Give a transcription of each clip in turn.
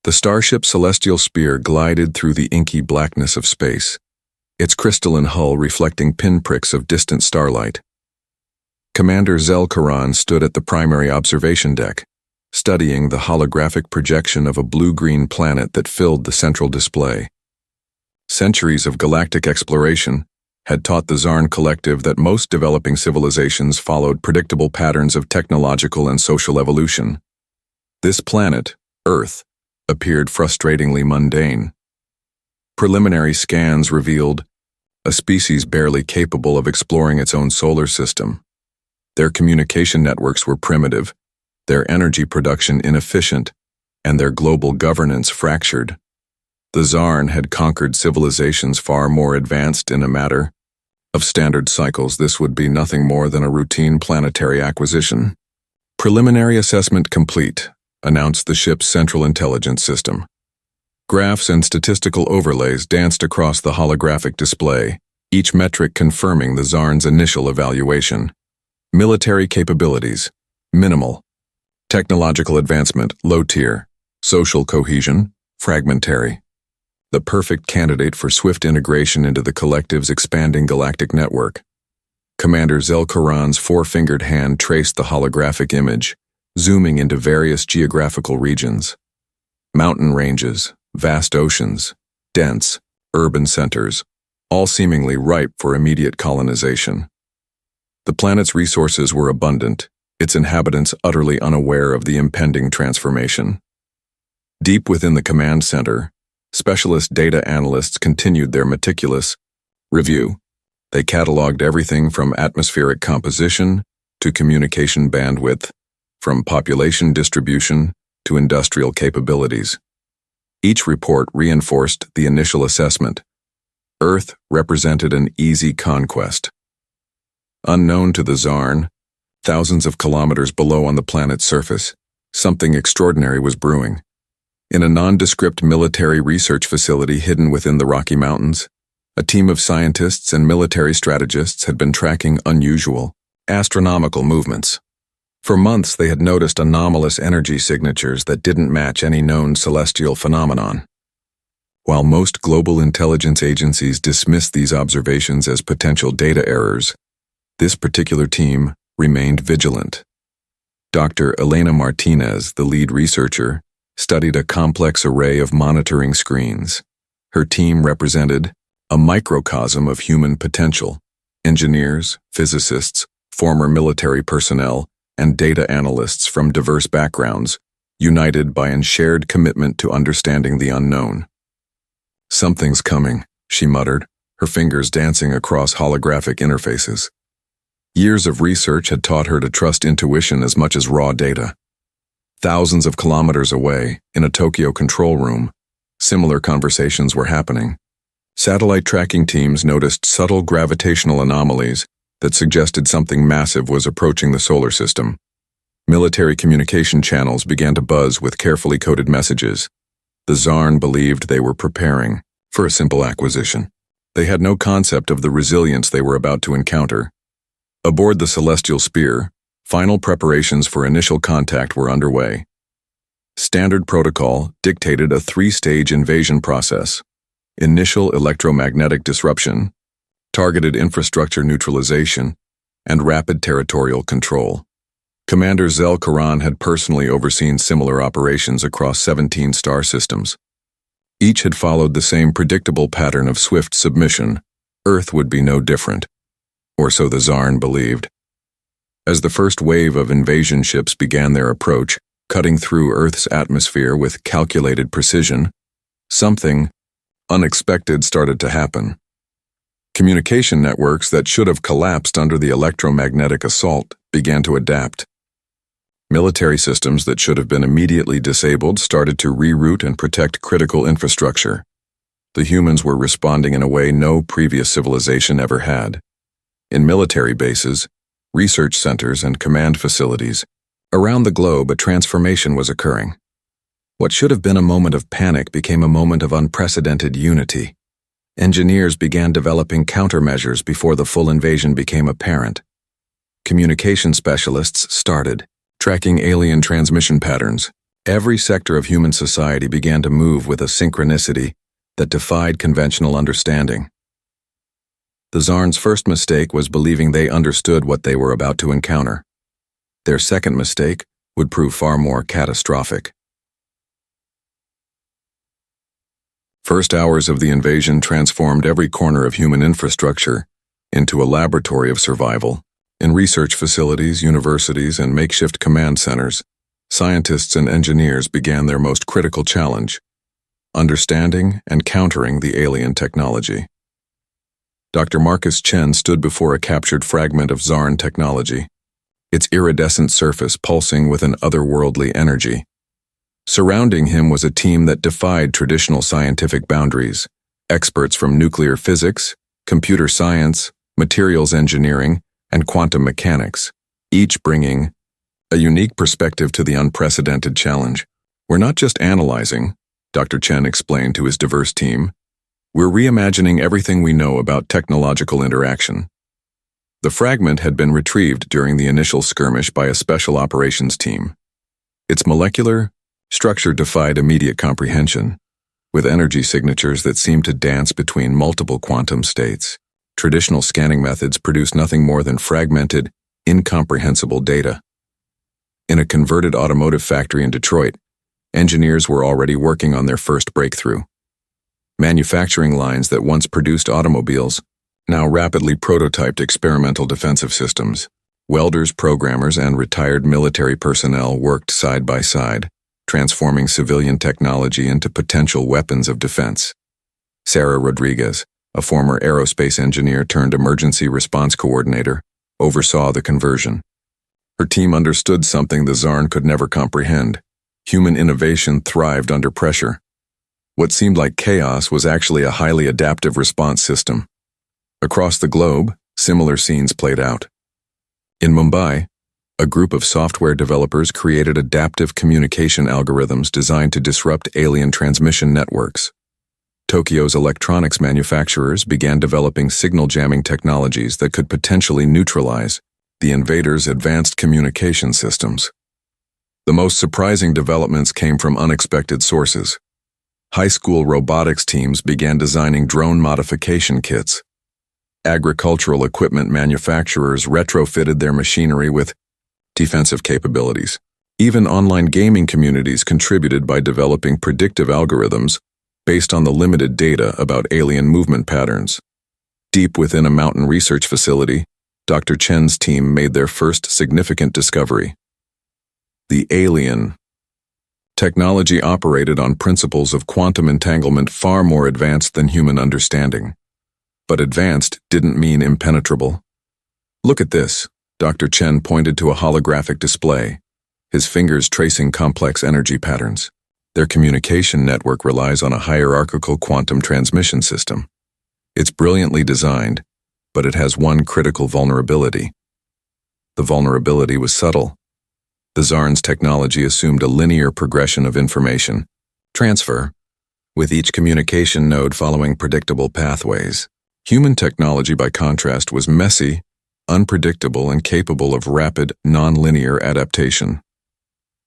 The starship Celestial Spear glided through the inky blackness of space, its crystalline hull reflecting pinpricks of distant starlight. Commander Zelkaran stood at the primary observation deck, studying the holographic projection of a blue-green planet that filled the central display. Centuries of galactic exploration had taught the Zarn Collective that most developing civilizations followed predictable patterns of technological and social evolution. This planet, Earth, appeared frustratingly mundane. Preliminary scans revealed a species barely capable of exploring its own solar system. Their communication networks were primitive, their energy production inefficient, and their global governance fractured. The Zarn had conquered civilizations far more advanced in a matter of standard cycles. This would be nothing more than a routine planetary acquisition. Preliminary assessment complete, announced the ship's central intelligence system. Graphs and statistical overlays danced across the holographic display, each metric confirming the Zarn's initial evaluation. Military capabilities, minimal. Technological advancement, low tier. Social cohesion, fragmentary. The perfect candidate for swift integration into the Collective's expanding galactic network. Commander Zelkaran's four-fingered hand traced the holographic image, zooming into various geographical regions. Mountain ranges, vast oceans, dense, urban centers, all seemingly ripe for immediate colonization. The planet's resources were abundant, its inhabitants utterly unaware of the impending transformation. Deep within the command center, specialist data analysts continued their meticulous review. They cataloged everything from atmospheric composition to communication bandwidth, from population distribution to industrial capabilities. Each report reinforced the initial assessment. Earth represented an easy conquest. Unknown to the Zarn, thousands of kilometers below on the planet's surface, something extraordinary was brewing. In a nondescript military research facility hidden within the Rocky Mountains, a team of scientists and military strategists had been tracking unusual, astronomical movements. For months they had noticed anomalous energy signatures that didn't match any known celestial phenomenon. While most global intelligence agencies dismissed these observations as potential data errors, this particular team remained vigilant. Dr. Elena Martinez, the lead researcher, studied a complex array of monitoring screens. Her team represented a microcosm of human potential: engineers, physicists, former military personnel, and data analysts from diverse backgrounds, united by a shared commitment to understanding the unknown. "Something's coming," she muttered, her fingers dancing across holographic interfaces. Years of research had taught her to trust intuition as much as raw data. Thousands of kilometers away, in a Tokyo control room, similar conversations were happening. Satellite tracking teams noticed subtle gravitational anomalies that suggested something massive was approaching the solar system. Military communication channels began to buzz with carefully coded messages. The Zarn believed they were preparing for a simple acquisition. They had no concept of the resilience they were about to encounter. Aboard the Celestial Spear, final preparations for initial contact were underway. Standard protocol dictated a three-stage invasion process: initial electromagnetic disruption, targeted infrastructure neutralization, and rapid territorial control. Commander Zelkaran had personally overseen similar operations across 17 star systems. Each had followed the same predictable pattern of swift submission. Earth would be no different, or so the Zarn believed. As the first wave of invasion ships began their approach, cutting through Earth's atmosphere with calculated precision, something unexpected started to happen. Communication networks that should have collapsed under the electromagnetic assault began to adapt. Military systems that should have been immediately disabled started to reroute and protect critical infrastructure. The humans were responding in a way no previous civilization ever had. In military bases, research centers, and command facilities, around the globe a transformation was occurring. What should have been a moment of panic became a moment of unprecedented unity. Engineers began developing countermeasures before the full invasion became apparent. Communication specialists started tracking alien transmission patterns, Every sector of human society began to move with a synchronicity that defied conventional understanding. The Zarn's first mistake was believing they understood what they were about to encounter. Their second mistake would prove far more catastrophic. First hours of the invasion transformed every corner of human infrastructure into a laboratory of survival. In research facilities, universities, and makeshift command centers, scientists and engineers began their most critical challenge: understanding and countering the alien technology. Dr. Marcus Chen stood before a captured fragment of Zarn technology, its iridescent surface pulsing with an otherworldly energy. Surrounding him was a team that defied traditional scientific boundaries: experts from nuclear physics, computer science, materials engineering, and quantum mechanics, each bringing a unique perspective to the unprecedented challenge. "We're not just analyzing," Dr. Chen explained to his diverse team. "We're reimagining everything we know about technological interaction." The fragment had been retrieved during the initial skirmish by a special operations team. Its molecular structure defied immediate comprehension, with energy signatures that seemed to dance between multiple quantum states. Traditional scanning methods produced nothing more than fragmented, incomprehensible data. In a converted automotive factory in Detroit, engineers were already working on their first breakthrough. Manufacturing lines that once produced automobiles now rapidly prototyped experimental defensive systems. Welders, programmers, and retired military personnel worked side by side, transforming civilian technology into potential weapons of defense. Sarah Rodriguez, a former aerospace engineer turned emergency response coordinator, oversaw the conversion. Her team understood something the Zarn could never comprehend: human innovation thrived under pressure. What seemed like chaos was actually a highly adaptive response system. Across the globe, similar scenes played out. In Mumbai, a group of software developers created adaptive communication algorithms designed to disrupt alien transmission networks. Tokyo's electronics manufacturers began developing signal jamming technologies that could potentially neutralize the invaders' advanced communication systems. The most surprising developments came from unexpected sources. High school robotics teams began designing drone modification kits. Agricultural equipment manufacturers retrofitted their machinery with defensive capabilities. Even online gaming communities contributed by developing predictive algorithms based on the limited data about alien movement patterns. Deep within a mountain research facility, Dr. Chen's team made their first significant discovery. The alien technology operated on principles of quantum entanglement far more advanced than human understanding. But advanced didn't mean impenetrable. "Look at this," Dr. Chen pointed to a holographic display, his fingers tracing complex energy patterns. "Their communication network relies on a hierarchical quantum transmission system. It's brilliantly designed, but it has one critical vulnerability." The vulnerability was subtle. The Zarn's technology assumed a linear progression of information transfer, with each communication node following predictable pathways. Human technology, by contrast, was messy, unpredictable, and capable of rapid, non-linear adaptation.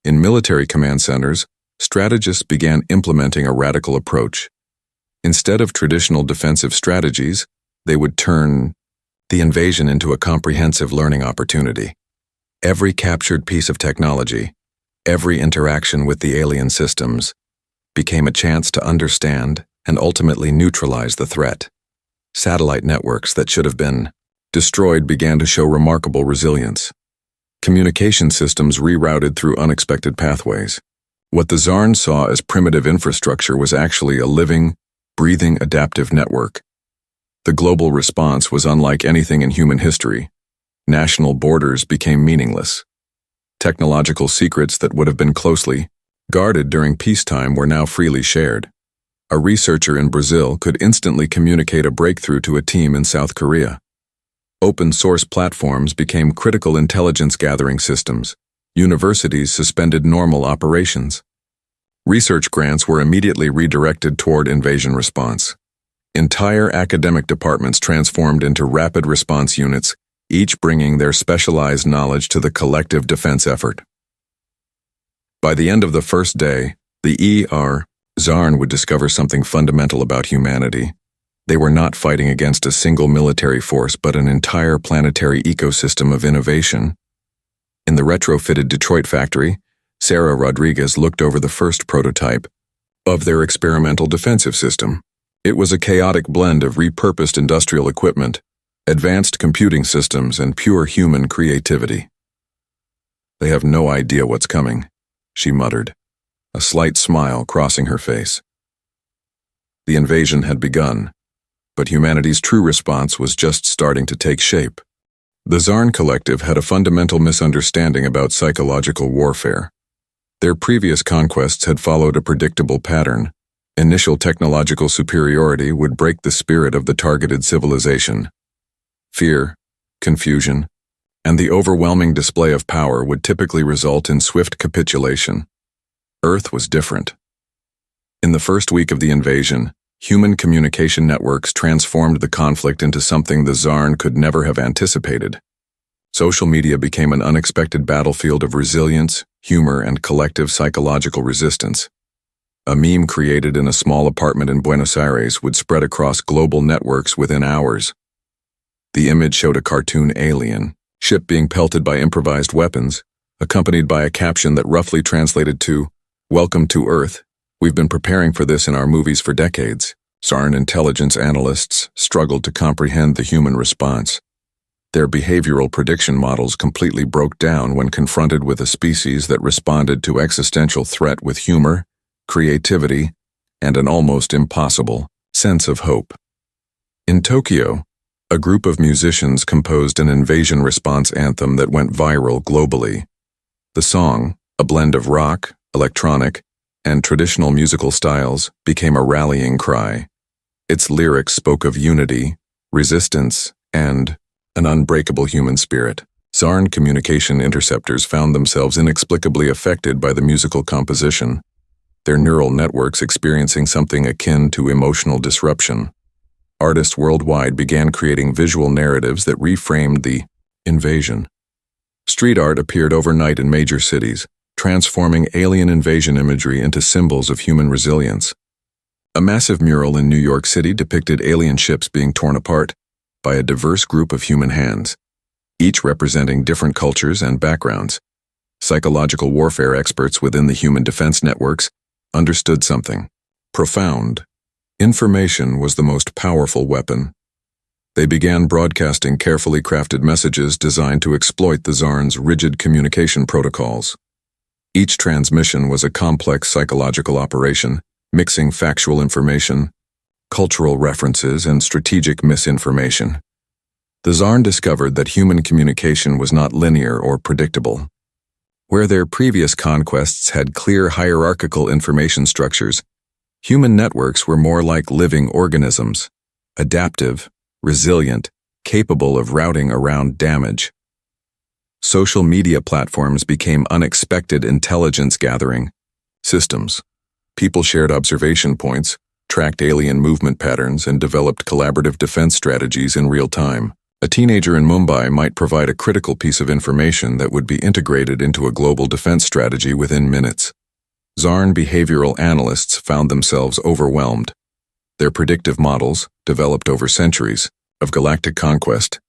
In military command centers, strategists began implementing a radical approach. Instead of traditional defensive strategies, they would turn the invasion into a comprehensive learning opportunity. Every captured piece of technology, every interaction with the alien systems, became a chance to understand and ultimately neutralize the threat. Satellite networks that should have been destroyed began to show remarkable resilience. Communication systems rerouted through unexpected pathways. What the Zarn saw as primitive infrastructure was actually a living, breathing adaptive network. The global response was unlike anything in human history. National borders became meaningless. Technological secrets that would have been closely guarded during peacetime were now freely shared. A researcher in Brazil could instantly communicate a breakthrough to a team in South Korea. Open-source platforms became critical intelligence gathering systems. Universities suspended normal operations. Research grants were immediately redirected toward invasion response. Entire academic departments transformed into rapid response units, each bringing their specialized knowledge to the collective defense effort. By the end of the first day, the Zarn would discover something fundamental about humanity. They were not fighting against a single military force but an entire planetary ecosystem of innovation. In the retrofitted Detroit factory, Sarah Rodriguez looked over the first prototype of their experimental defensive system. It was a chaotic blend of repurposed industrial equipment, advanced computing systems, and pure human creativity. "They have no idea what's coming," she muttered, a slight smile crossing her face. The invasion had begun, but humanity's true response was just starting to take shape. The Zarn Collective had a fundamental misunderstanding about psychological warfare. Their previous conquests had followed a predictable pattern. Initial technological superiority would break the spirit of the targeted civilization. Fear, confusion, and the overwhelming display of power would typically result in swift capitulation. Earth was different. In the first week of the invasion, human communication networks transformed the conflict into something the Zarn could never have anticipated. Social media became an unexpected battlefield of resilience, humor, and collective psychological resistance. A meme created in a small apartment in Buenos Aires would spread across global networks within hours. The image showed a cartoon alien ship being pelted by improvised weapons, accompanied by a caption that roughly translated to, "Welcome to Earth. We've been preparing for this in our movies for decades." Zarn intelligence analysts struggled to comprehend the human response. Their behavioral prediction models completely broke down when confronted with a species that responded to existential threat with humor, creativity, and an almost impossible sense of hope. In Tokyo, a group of musicians composed an invasion response anthem that went viral globally. The song, a blend of rock, electronic, and traditional musical styles, became a rallying cry. Its lyrics spoke of unity, resistance, and an unbreakable human spirit. Zarn communication interceptors found themselves inexplicably affected by the musical composition, their neural networks experiencing something akin to emotional disruption. Artists worldwide began creating visual narratives that reframed the invasion. Street art appeared overnight in major cities, transforming alien invasion imagery into symbols of human resilience. A massive mural in New York City depicted alien ships being torn apart by a diverse group of human hands, each representing different cultures and backgrounds. Psychological warfare experts within the human defense networks understood something profound. Information was the most powerful weapon. They began broadcasting carefully crafted messages designed to exploit the Zarn's rigid communication protocols. Each transmission was a complex psychological operation, mixing factual information, cultural references, and strategic misinformation. The Zarn discovered that human communication was not linear or predictable. Where their previous conquests had clear hierarchical information structures, human networks were more like living organisms, adaptive, resilient, capable of routing around damage. Social media platforms became unexpected intelligence gathering systems. People shared observation points, tracked alien movement patterns, and developed collaborative defense strategies in real time. A teenager in Mumbai might provide a critical piece of information that would be integrated into a global defense strategy within minutes. Zarn behavioral analysts found themselves overwhelmed. Their predictive models, developed over centuries of galactic conquest,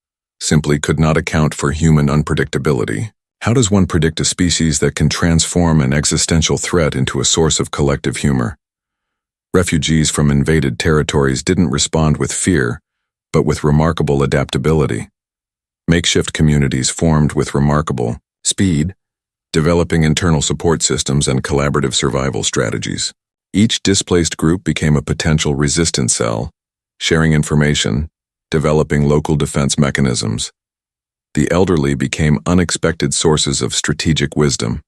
simply could not account for human unpredictability. How does one predict a species that can transform an existential threat into a source of collective humor? Refugees from invaded territories didn't respond with fear, but with remarkable adaptability. Makeshift communities formed with remarkable speed, developing internal support systems and collaborative survival strategies. Each displaced group became a potential resistance cell, sharing information, developing local defense mechanisms. The elderly became unexpected sources of strategic wisdom.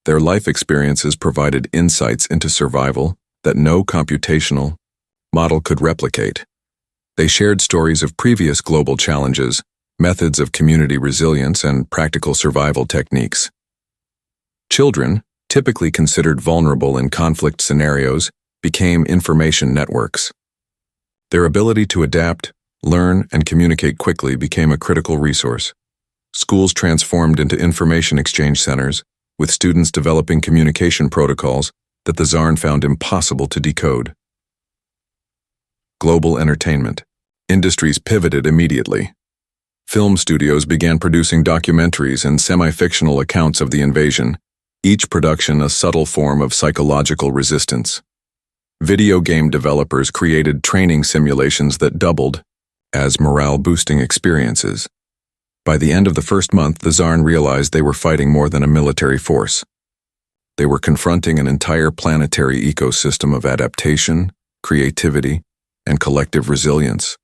Their life experiences provided insights into survival that no computational model could replicate. They shared stories of previous global challenges, methods of community resilience, and practical survival techniques. Children, typically considered vulnerable in conflict scenarios, became information networks. Their ability to adapt, learn, and communicate quickly became a critical resource. Schools transformed into information exchange centers, with students developing communication protocols that the Zarn found impossible to decode. Global entertainment. Industries pivoted immediately. Film studios began producing documentaries and semi-fictional accounts of the invasion, each production a subtle form of psychological resistance. Video game developers created training simulations that doubled as morale-boosting experiences. By the end of the first month, the Zarn realized they were fighting more than a military force. They were confronting an entire planetary ecosystem of adaptation, creativity, and collective resilience.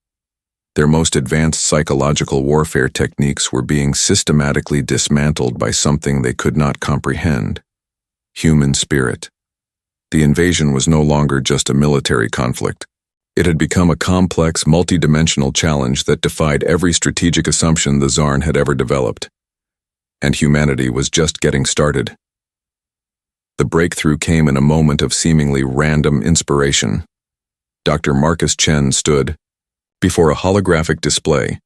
Their most advanced psychological warfare techniques were being systematically dismantled by something they could not comprehend: human spirit. The invasion was no longer just a military conflict. It had become a complex, multidimensional challenge that defied every strategic assumption the Zarn had ever developed. And humanity was just getting started. The breakthrough came in a moment of seemingly random inspiration. Dr. Marcus Chen stood before a holographic display,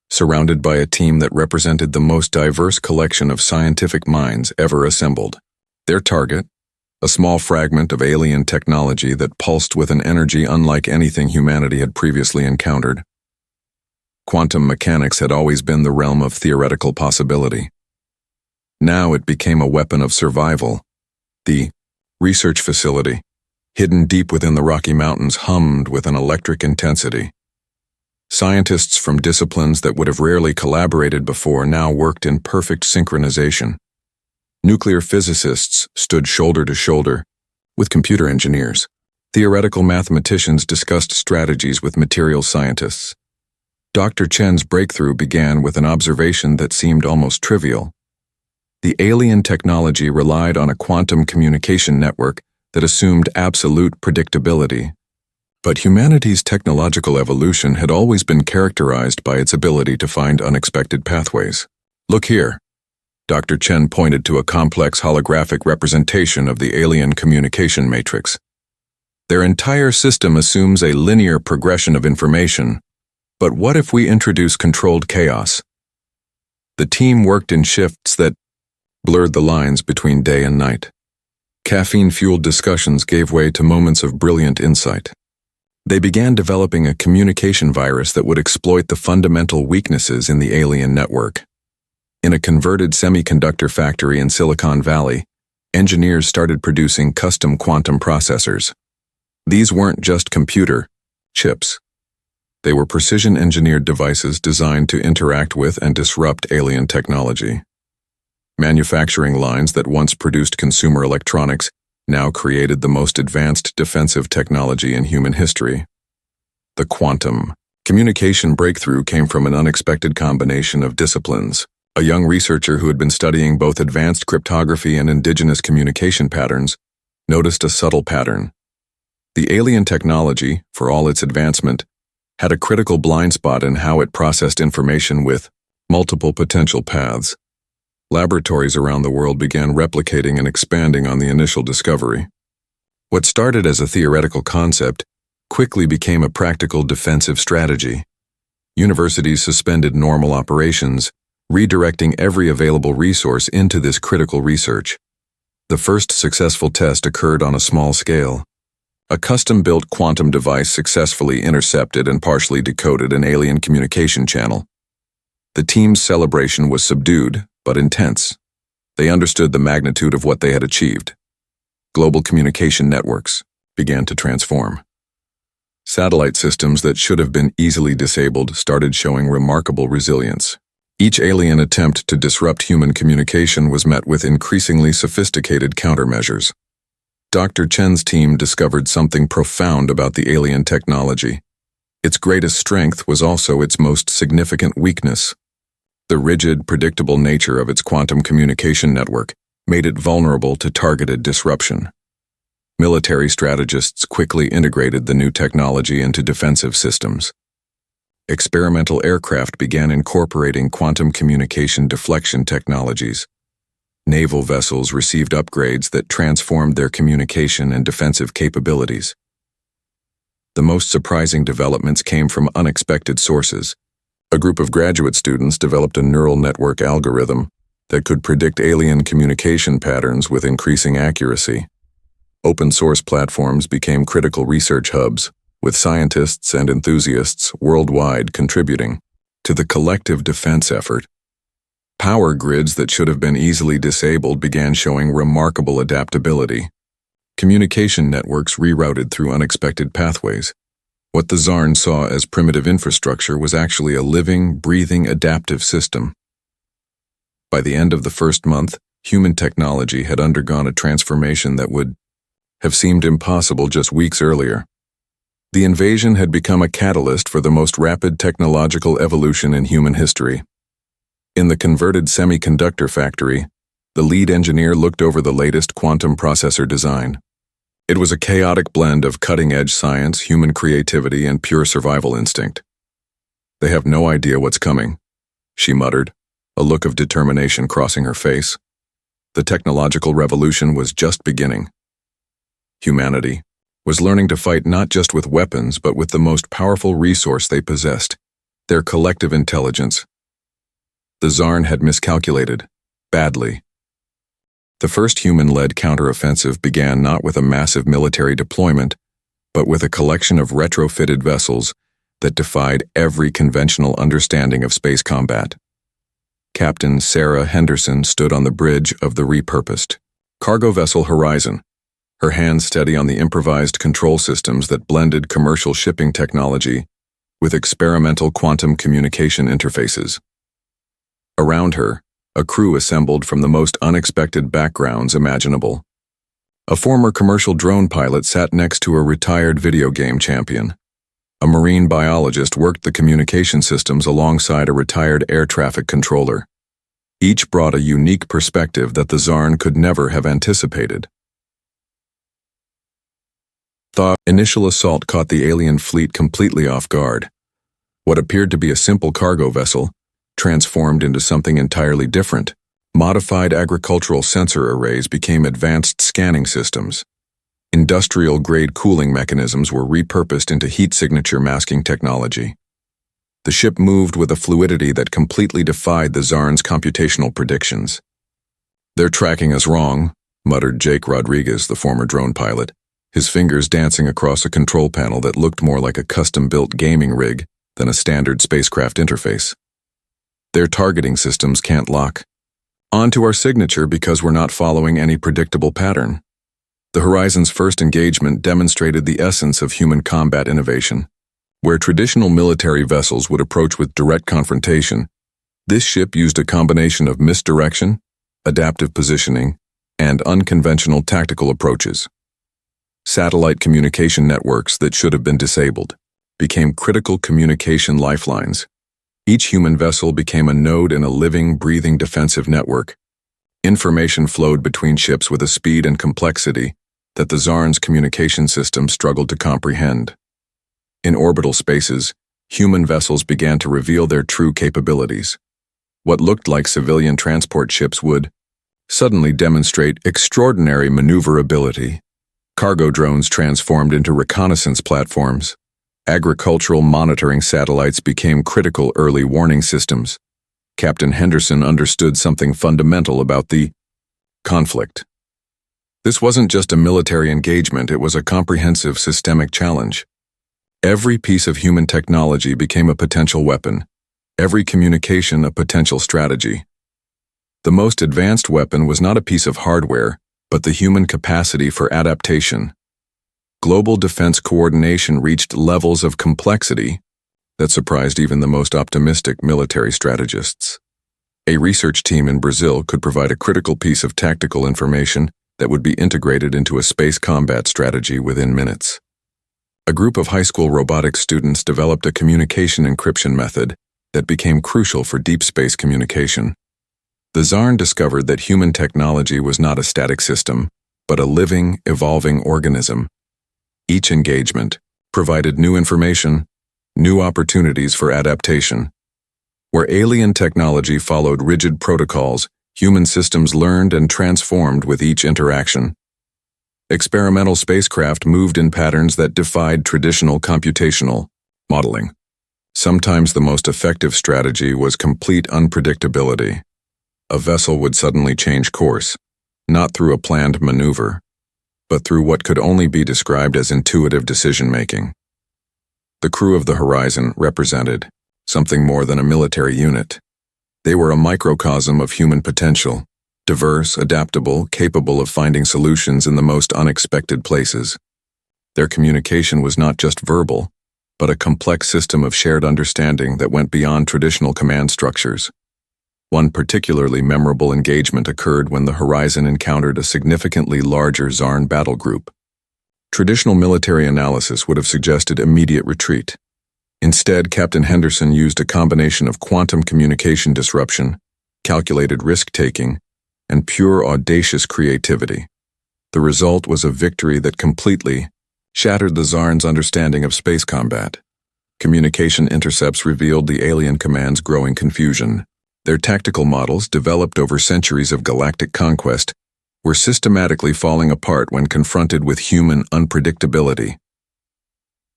surrounded by a team that represented the most diverse collection of scientific minds ever assembled. Their target, a small fragment of alien technology that pulsed with an energy unlike anything humanity had previously encountered. Quantum mechanics had always been the realm of theoretical possibility. Now it became a weapon of survival. The research facility, hidden deep within the Rocky Mountains, hummed with an electric intensity. Scientists from disciplines that would have rarely collaborated before now worked in perfect synchronization. Nuclear physicists stood shoulder to shoulder with computer engineers. Theoretical mathematicians discussed strategies with materials scientists. Dr. Chen's breakthrough began with an observation that seemed almost trivial. The alien technology relied on a quantum communication network that assumed absolute predictability. But humanity's technological evolution had always been characterized by its ability to find unexpected pathways. Look here. Dr. Chen pointed to a complex holographic representation of the alien communication matrix. Their entire system assumes a linear progression of information. But what if we introduce controlled chaos? The team worked in shifts that blurred the lines between day and night. Caffeine-fueled discussions gave way to moments of brilliant insight. They began developing a communication virus that would exploit the fundamental weaknesses in the alien network. In a converted semiconductor factory in Silicon Valley, engineers started producing custom quantum processors. These weren't just computer chips. They were precision-engineered devices designed to interact with and disrupt alien technology. Manufacturing lines that once produced consumer electronics now created the most advanced defensive technology in human history. The quantum communication breakthrough came from an unexpected combination of disciplines. A young researcher who had been studying both advanced cryptography and indigenous communication patterns noticed a subtle pattern. The alien technology, for all its advancement, had a critical blind spot in how it processed information with multiple potential paths. Laboratories around the world began replicating and expanding on the initial discovery. What started as a theoretical concept quickly became a practical defensive strategy. Universities suspended normal operations, redirecting every available resource into this critical research. The first successful test occurred on a small scale. A custom-built quantum device successfully intercepted and partially decoded an alien communication channel. The team's celebration was subdued, but intense. They understood the magnitude of what they had achieved. Global communication networks began to transform. Satellite systems that should have been easily disabled started showing remarkable resilience. Each alien attempt to disrupt human communication was met with increasingly sophisticated countermeasures. Dr. Chen's team discovered something profound about the alien technology. Its greatest strength was also its most significant weakness. The rigid, predictable nature of its quantum communication network made it vulnerable to targeted disruption. Military strategists quickly integrated the new technology into defensive systems. Experimental aircraft began incorporating quantum communication deflection technologies. Naval vessels received upgrades that transformed their communication and defensive capabilities. The most surprising developments came from unexpected sources. A group of graduate students developed a neural network algorithm that could predict alien communication patterns with increasing accuracy. Open-source platforms became critical research hubs, with scientists and enthusiasts worldwide contributing to the collective defense effort. Power grids that should have been easily disabled began showing remarkable adaptability. Communication networks rerouted through unexpected pathways. What the Zarn saw as primitive infrastructure was actually a living, breathing, adaptive system. By the end of the first month, human technology had undergone a transformation that would have seemed impossible just weeks earlier. The invasion had become a catalyst for the most rapid technological evolution in human history. In the converted semiconductor factory, the lead engineer looked over the latest quantum processor design. It was a chaotic blend of cutting-edge science, human creativity, and pure survival instinct. "They have no idea what's coming," she muttered, a look of determination crossing her face. The technological revolution was just beginning. Humanity was learning to fight not just with weapons but with the most powerful resource they possessed, their collective intelligence. The Zarn had miscalculated, badly. The first human-led counteroffensive began not with a massive military deployment, but with a collection of retrofitted vessels that defied every conventional understanding of space combat. Captain Sarah Henderson stood on the bridge of the repurposed cargo vessel Horizon, her hands steady on the improvised control systems that blended commercial shipping technology with experimental quantum communication interfaces. Around her, a crew assembled from the most unexpected backgrounds imaginable. A former commercial drone pilot sat next to a retired video game champion. A marine biologist worked the communication systems alongside a retired air traffic controller. Each brought a unique perspective that the Zarn could never have anticipated. The initial assault caught the alien fleet completely off guard. What appeared to be a simple cargo vessel transformed into something entirely different. Modified agricultural sensor arrays became advanced scanning systems. Industrial-grade cooling mechanisms were repurposed into heat signature masking technology. The ship moved with a fluidity that completely defied the Zarn's computational predictions. "They're tracking us wrong," muttered Jake Rodriguez, the former drone pilot, his fingers dancing across a control panel that looked more like a custom-built gaming rig than a standard spacecraft interface. "Their targeting systems can't lock onto our signature because we're not following any predictable pattern." The Horizon's first engagement demonstrated the essence of human combat innovation. Where traditional military vessels would approach with direct confrontation, this ship used a combination of misdirection, adaptive positioning, and unconventional tactical approaches. Satellite communication networks that should have been disabled became critical communication lifelines. Each human vessel became a node in a living, breathing defensive network. Information flowed between ships with a speed and complexity that the Zarn's communication system struggled to comprehend. In orbital spaces, human vessels began to reveal their true capabilities. What looked like civilian transport ships would suddenly demonstrate extraordinary maneuverability. Cargo drones transformed into reconnaissance platforms. Agricultural monitoring satellites became critical early warning systems. Captain Henderson understood something fundamental about the conflict. This wasn't just a military engagement, it was a comprehensive systemic challenge. Every piece of human technology became a potential weapon, every communication a potential strategy. The most advanced weapon was not a piece of hardware, but the human capacity for adaptation. Global defense coordination reached levels of complexity that surprised even the most optimistic military strategists. A research team in Brazil could provide a critical piece of tactical information that would be integrated into a space combat strategy within minutes. A group of high school robotics students developed a communication encryption method that became crucial for deep space communication. The Zarn discovered that human technology was not a static system, but a living, evolving organism. Each engagement provided new information, new opportunities for adaptation. Where alien technology followed rigid protocols, human systems learned and transformed with each interaction. Experimental spacecraft moved in patterns that defied traditional computational modeling. Sometimes the most effective strategy was complete unpredictability. a vessel would suddenly change course, not through a planned maneuver, but through what could only be described as intuitive decision-making. The crew of the Horizon represented something more than a military unit. They were a microcosm of human potential, diverse, adaptable, capable of finding solutions in the most unexpected places. Their communication was not just verbal, but a complex system of shared understanding that went beyond traditional command structures. One particularly memorable engagement occurred when the Horizon encountered a significantly larger Zarn battle group. Traditional military analysis would have suggested immediate retreat. Instead, Captain Henderson used a combination of quantum communication disruption, calculated risk-taking, and pure audacious creativity. The result was a victory that completely shattered the Zarn's understanding of space combat. Communication intercepts revealed the alien command's growing confusion. Their tactical models, developed over centuries of galactic conquest, were systematically falling apart when confronted with human unpredictability.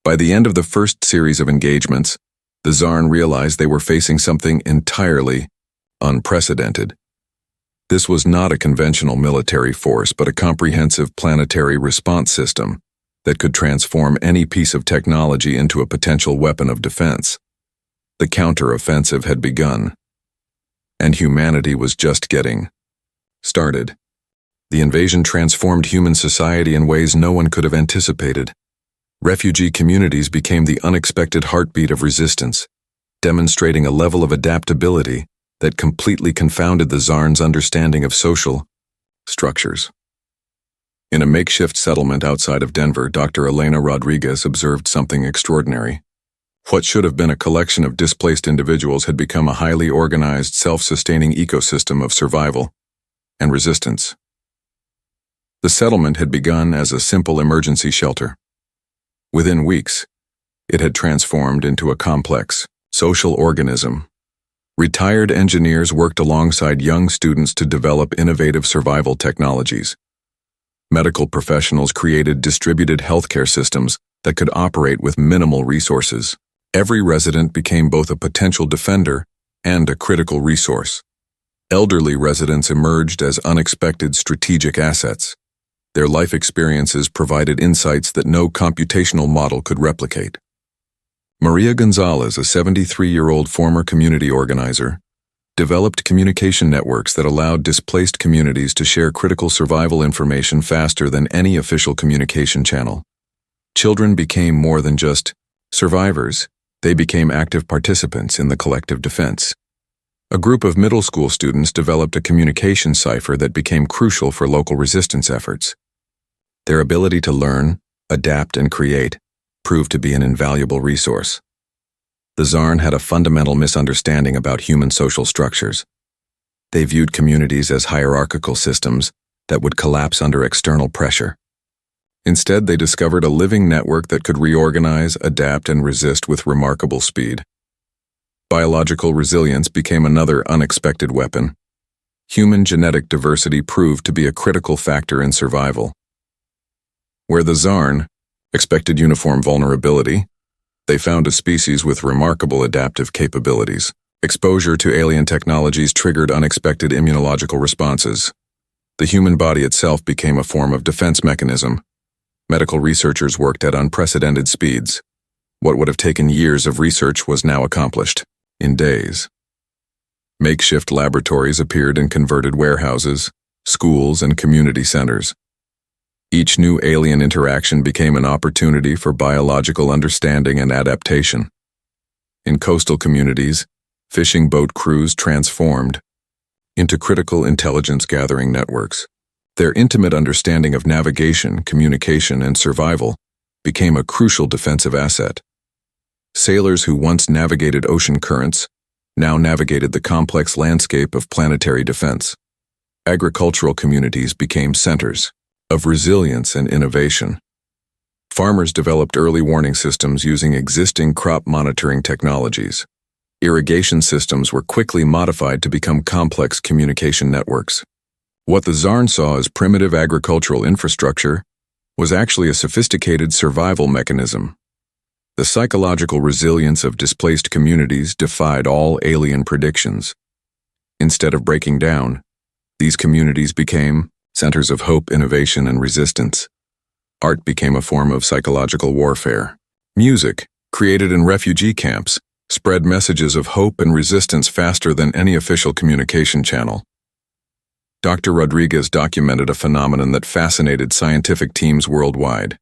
By the end of the first series of engagements, the Zarn realized they were facing something entirely unprecedented. This was not a conventional military force, but a comprehensive planetary response system that could transform any piece of technology into a potential weapon of defense. The counter-offensive had begun, and humanity was just getting started. The invasion transformed human society in ways no one could have anticipated. Refugee communities became the unexpected heartbeat of resistance, demonstrating a level of adaptability that completely confounded the Zarn's understanding of social structures. In a makeshift settlement outside of Denver, Dr. Elena Rodriguez observed something extraordinary. What should have been a collection of displaced individuals had become a highly organized, self-sustaining ecosystem of survival and resistance. The settlement had begun as a simple emergency shelter. Within weeks, it had transformed into a complex, social organism. Retired engineers worked alongside young students to develop innovative survival technologies. Medical professionals created distributed healthcare systems that could operate with minimal resources. Every resident became both a potential defender and a critical resource. Elderly residents emerged as unexpected strategic assets. Their life experiences provided insights that no computational model could replicate. Maria Gonzalez, a 73-year-old former community organizer, developed communication networks that allowed displaced communities to share critical survival information faster than any official communication channel. Children became more than just survivors, they became active participants in the collective defense. A group of middle school students developed a communication cipher that became crucial for local resistance efforts. Their ability to learn, adapt, and create proved to be an invaluable resource. The Zarn had a fundamental misunderstanding about human social structures. They viewed communities as hierarchical systems that would collapse under external pressure. Instead, they discovered a living network that could reorganize, adapt, and resist with remarkable speed. Biological resilience became another unexpected weapon. Human genetic diversity proved to be a critical factor in survival. Where the Zarn expected uniform vulnerability, they found a species with remarkable adaptive capabilities. Exposure to alien technologies triggered unexpected immunological responses. The human body itself became a form of defense mechanism. Medical researchers worked at unprecedented speeds. What would have taken years of research was now accomplished in days. Makeshift laboratories appeared in converted warehouses, schools, and community centers. Each new alien interaction became an opportunity for biological understanding and adaptation. In coastal communities, fishing boat crews transformed into critical intelligence-gathering networks. Their intimate understanding of navigation, communication, and survival became a crucial defensive asset. Sailors who once navigated ocean currents now navigated the complex landscape of planetary defense. Agricultural communities became centers of resilience and innovation. Farmers developed early warning systems using existing crop monitoring technologies. Irrigation systems were quickly modified to become complex communication networks. What the Zarn saw as primitive agricultural infrastructure was actually a sophisticated survival mechanism. The psychological resilience of displaced communities defied all alien predictions. Instead of breaking down, these communities became centers of hope, innovation, and resistance. Art became a form of psychological warfare. Music, created in refugee camps, spread messages of hope and resistance faster than any official communication channel. Dr. Rodriguez documented a phenomenon that fascinated scientific teams worldwide.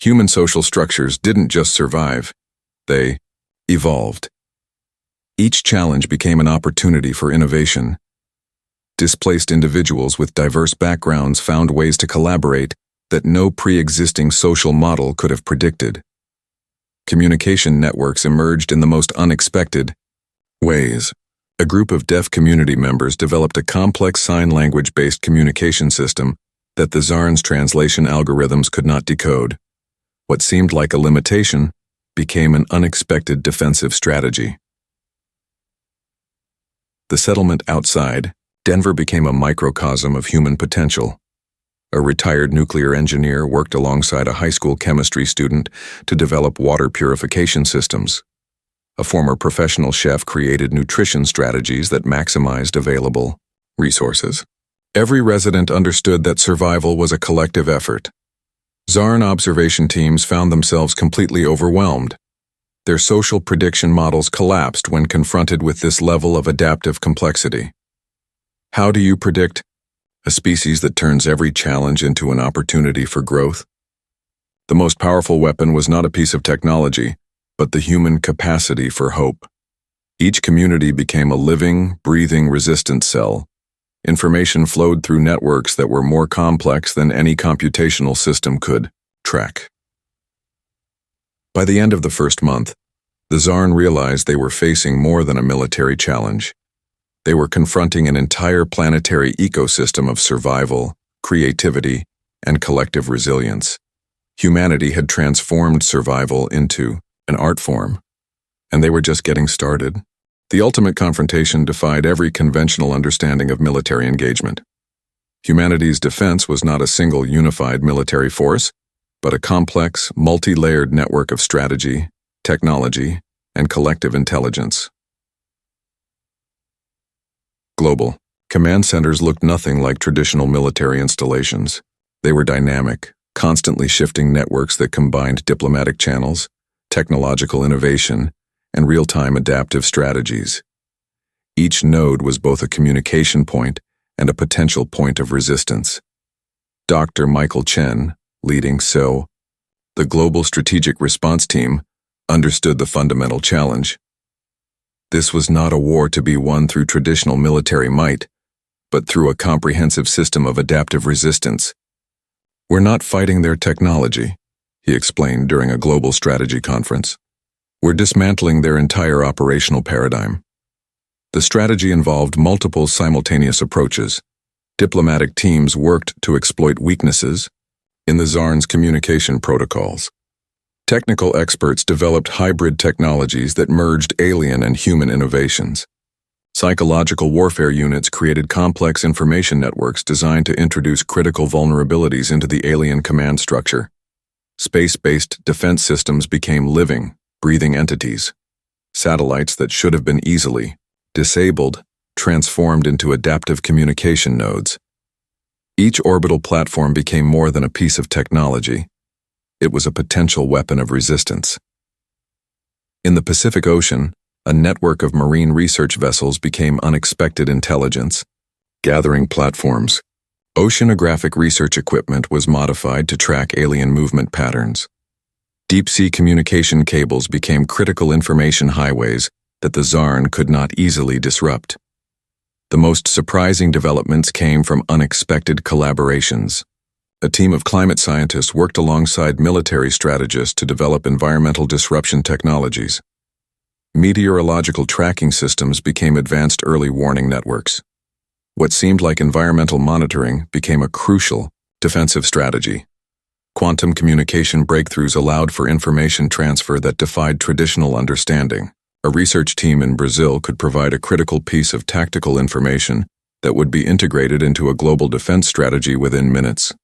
Human social structures didn't just survive, they evolved. Each challenge became an opportunity for innovation. Displaced individuals with diverse backgrounds found ways to collaborate that no pre-existing social model could have predicted. Communication networks emerged in the most unexpected ways. A group of deaf community members developed a complex sign language-based communication system that the Czarn's translation algorithms could not decode. What seemed like a limitation became an unexpected defensive strategy. The settlement outside Denver became a microcosm of human potential. A retired nuclear engineer worked alongside a high school chemistry student to develop water purification systems. A former professional chef created nutrition strategies that maximized available resources. Every resident understood that survival was a collective effort. Czarn observation teams found themselves completely overwhelmed. Their social prediction models collapsed when confronted with this level of adaptive complexity. How do you predict a species that turns every challenge into an opportunity for growth? The most powerful weapon was not a piece of technology, but the human capacity for hope. Each community became a living, breathing resistance cell. Information flowed through networks that were more complex than any computational system could track. By the end of the first month, the Czarn realized they were facing more than a military challenge. They were confronting an entire planetary ecosystem of survival, creativity, and collective resilience. Humanity had transformed survival into an art form, and they were just getting started. The ultimate confrontation defied every conventional understanding of military engagement. Humanity's defense was not a single unified military force, but a complex, multi-layered network of strategy, technology, and collective intelligence. Global command centers looked nothing like traditional military installations. They were dynamic, constantly shifting networks that combined diplomatic channels, technological innovation, and real-time adaptive strategies. Each node was both a communication point and a potential point of resistance. Dr. Michael Chen, leading SO, the Global Strategic Response Team, understood the fundamental challenge. This was not a war to be won through traditional military might, but through a comprehensive system of adaptive resistance. "We're not fighting their technology," he explained during a global strategy conference. "We're dismantling their entire operational paradigm." The strategy involved multiple simultaneous approaches. Diplomatic teams worked to exploit weaknesses in the Czarn's communication protocols. Technical experts developed hybrid technologies that merged alien and human innovations. Psychological warfare units created complex information networks designed to introduce critical vulnerabilities into the alien command structure. Space-based defense systems became living, breathing entities. Satellites that should have been easily disabled transformed into adaptive communication nodes. Each orbital platform became more than a piece of technology. It was a potential weapon of resistance. In the Pacific Ocean, a network of marine research vessels became unexpected intelligence, gathering platforms. Oceanographic research equipment was modified to track alien movement patterns. Deep-sea communication cables became critical information highways that the Czarn could not easily disrupt. The most surprising developments came from unexpected collaborations. A team of climate scientists worked alongside military strategists to develop environmental disruption technologies. Meteorological tracking systems became advanced early warning networks. What seemed like environmental monitoring became a crucial defensive strategy. Quantum communication breakthroughs allowed for information transfer that defied traditional understanding. A research team in Brazil could provide a critical piece of tactical information that would be integrated into a global defense strategy within minutes.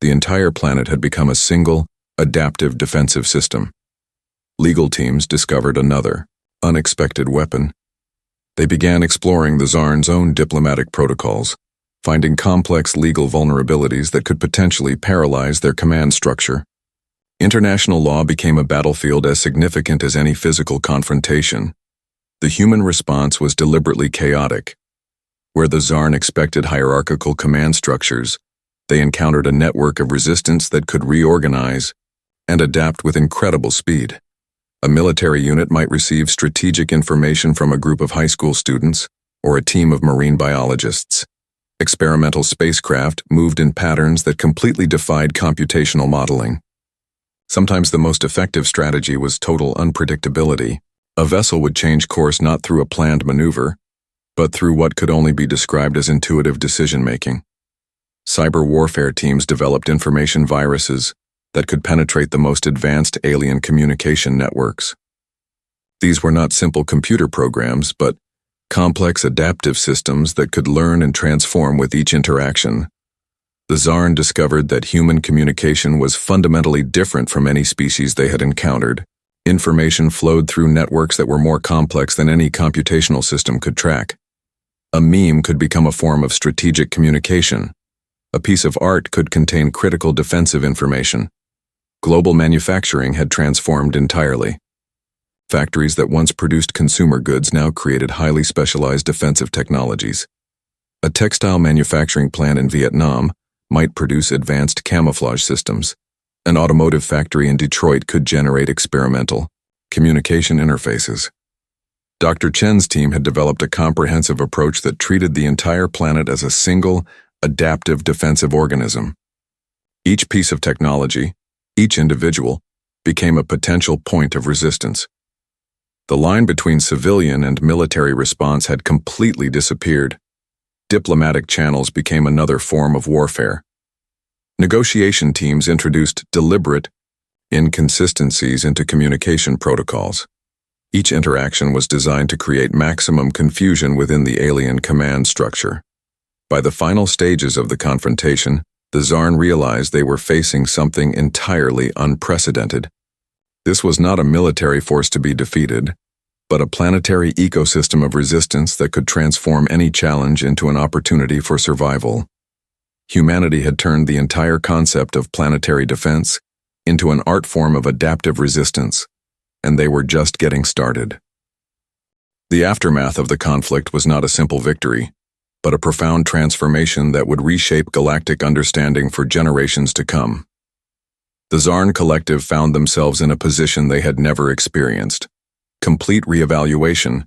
The entire planet had become a single, adaptive defensive system. Legal teams discovered another, unexpected weapon. They began exploring the Tsar's own diplomatic protocols, finding complex legal vulnerabilities that could potentially paralyze their command structure. International law became a battlefield as significant as any physical confrontation. The human response was deliberately chaotic. Where the Tsar expected hierarchical command structures, they encountered a network of resistance that could reorganize and adapt with incredible speed. A military unit might receive strategic information from a group of high school students or a team of marine biologists. Experimental spacecraft moved in patterns that completely defied computational modeling. Sometimes the most effective strategy was total unpredictability. A vessel would change course not through a planned maneuver, but through what could only be described as intuitive decision-making. Cyber warfare teams developed information viruses that could penetrate the most advanced alien communication networks. These were not simple computer programs, but complex adaptive systems that could learn and transform with each interaction. The Tsar discovered that human communication was fundamentally different from any species they had encountered. Information flowed through networks that were more complex than any computational system could track. A meme could become a form of strategic communication. A piece of art could contain critical defensive information. Global manufacturing had transformed entirely. Factories that once produced consumer goods now created highly specialized defensive technologies. A textile manufacturing plant in Vietnam might produce advanced camouflage systems. An automotive factory in Detroit could generate experimental communication interfaces. Dr. Chen's team had developed a comprehensive approach that treated the entire planet as a single, adaptive defensive organism. Each piece of technology, each individual, became a potential point of resistance. The line between civilian and military response had completely disappeared. Diplomatic channels became another form of warfare. Negotiation teams introduced deliberate inconsistencies into communication protocols. Each interaction was designed to create maximum confusion within the alien command structure. By the final stages of the confrontation, the Tsar realized they were facing something entirely unprecedented. This was not a military force to be defeated, but a planetary ecosystem of resistance that could transform any challenge into an opportunity for survival. Humanity had turned the entire concept of planetary defense into an art form of adaptive resistance, and they were just getting started. The aftermath of the conflict was not a simple victory, but a profound transformation that would reshape galactic understanding for generations to come. The Tsar Collective found themselves in a position they had never experienced: complete reevaluation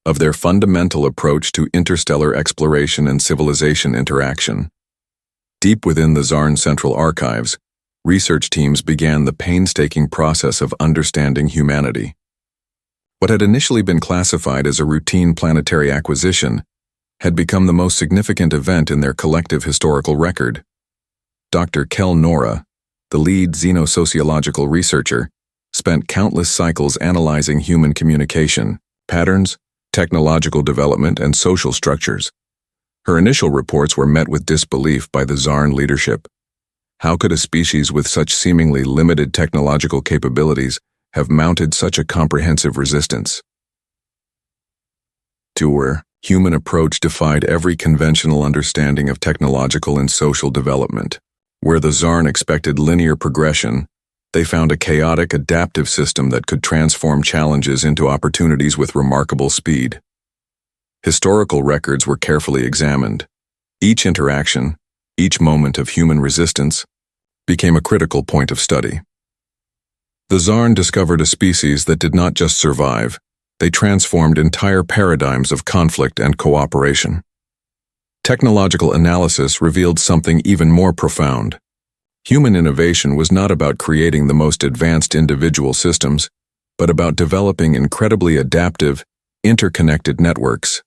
of their fundamental approach to interstellar exploration and civilization interaction. Deep within the Tsar's central archives, research teams began the painstaking process of understanding humanity. What had initially been classified as a routine planetary acquisition had become the most significant event in their collective historical record. Dr. Kel Nora, the lead xenosociological researcher, spent countless cycles analyzing human communication, patterns, technological development, and social structures. Her initial reports were met with disbelief by the Tsar leadership. How could a species with such seemingly limited technological capabilities have mounted such a comprehensive resistance? To her, human approach defied every conventional understanding of technological and social development. Where the Tsar expected linear progression, they found a chaotic adaptive system that could transform challenges into opportunities with remarkable speed. Historical records were carefully examined. Each interaction, each moment of human resistance, became a critical point of study. The Tsar discovered a species that did not just survive, they transformed entire paradigms of conflict and cooperation. Technological analysis revealed something even more profound. Human innovation was not about creating the most advanced individual systems, but about developing incredibly adaptive, interconnected networks.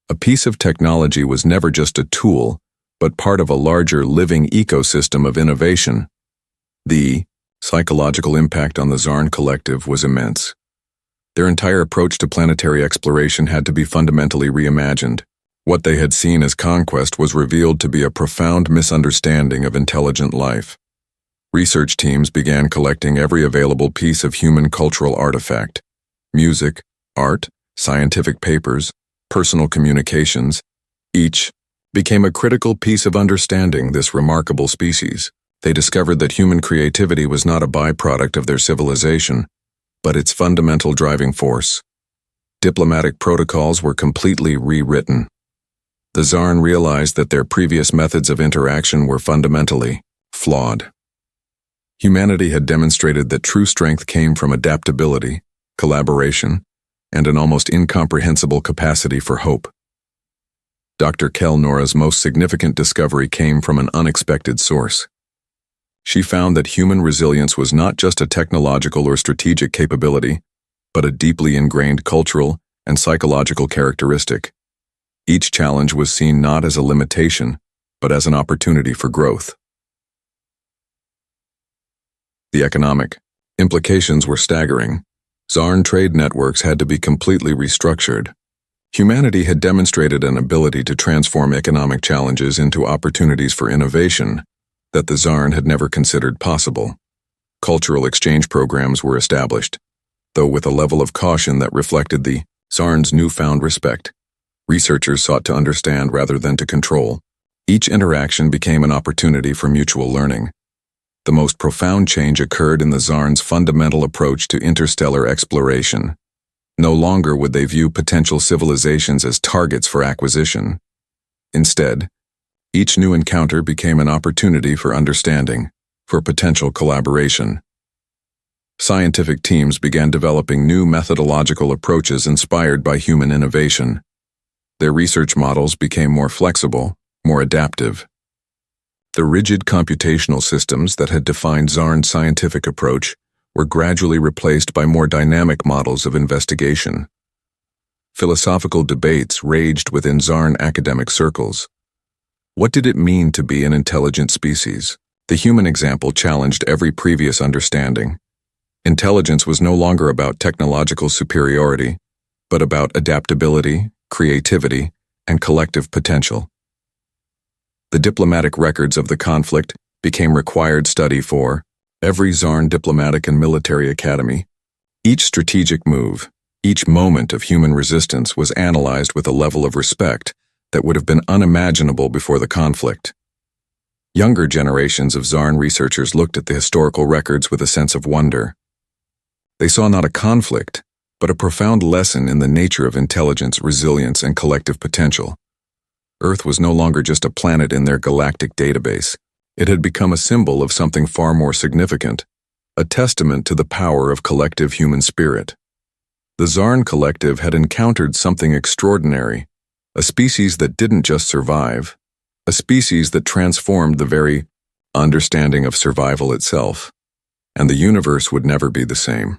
A piece of technology was never just a tool, but part of a larger living ecosystem of innovation. The psychological impact on the Tsar Collective was immense. Their entire approach to planetary exploration had to be fundamentally reimagined. What they had seen as conquest was revealed to be a profound misunderstanding of intelligent life. Research teams began collecting every available piece of human cultural artifact: music, art, scientific papers, personal communications, each became a critical piece of understanding this remarkable species. They discovered that human creativity was not a byproduct of their civilization, but its fundamental driving force. Diplomatic protocols were completely rewritten. The Zarn realized that their previous methods of interaction were fundamentally flawed. Humanity had demonstrated that true strength came from adaptability, collaboration, and an almost incomprehensible capacity for hope. Dr. Kel-Nora's most significant discovery came from an unexpected source. She found that human resilience was not just a technological or strategic capability, but a deeply ingrained cultural and psychological characteristic. Each challenge was seen not as a limitation, but as an opportunity for growth. The economic implications were staggering. Zarn trade networks had to be completely restructured. Humanity had demonstrated an ability to transform economic challenges into opportunities for innovation that the Zarn had never considered possible. Cultural exchange programs were established, though with a level of caution that reflected the Zarn's newfound respect. Researchers sought to understand rather than to control. Each interaction became an opportunity for mutual learning. The most profound change occurred in the Zarn's fundamental approach to interstellar exploration. No longer would they view potential civilizations as targets for acquisition. Instead, each new encounter became an opportunity for understanding, for potential collaboration. Scientific teams began developing new methodological approaches inspired by human innovation. Their research models became more flexible, more adaptive. The rigid computational systems that had defined Zarn's scientific approach were gradually replaced by more dynamic models of investigation. Philosophical debates raged within Zarn academic circles. What did it mean to be an intelligent species? The human example challenged every previous understanding. Intelligence was no longer about technological superiority, but about adaptability, creativity, and collective potential. The diplomatic records of the conflict became required study for every Zarn diplomatic and military academy. Each strategic move, each moment of human resistance was analyzed with a level of respect that would have been unimaginable before the conflict. Younger generations of Zarn researchers looked at the historical records with a sense of wonder. They saw not a conflict, but a profound lesson in the nature of intelligence, resilience, and collective potential. Earth was no longer just a planet in their galactic database. It had become a symbol of something far more significant, a testament to the power of collective human spirit. The Zarn Collective had encountered something extraordinary, a species that didn't just survive, a species that transformed the very understanding of survival itself, and the universe would never be the same.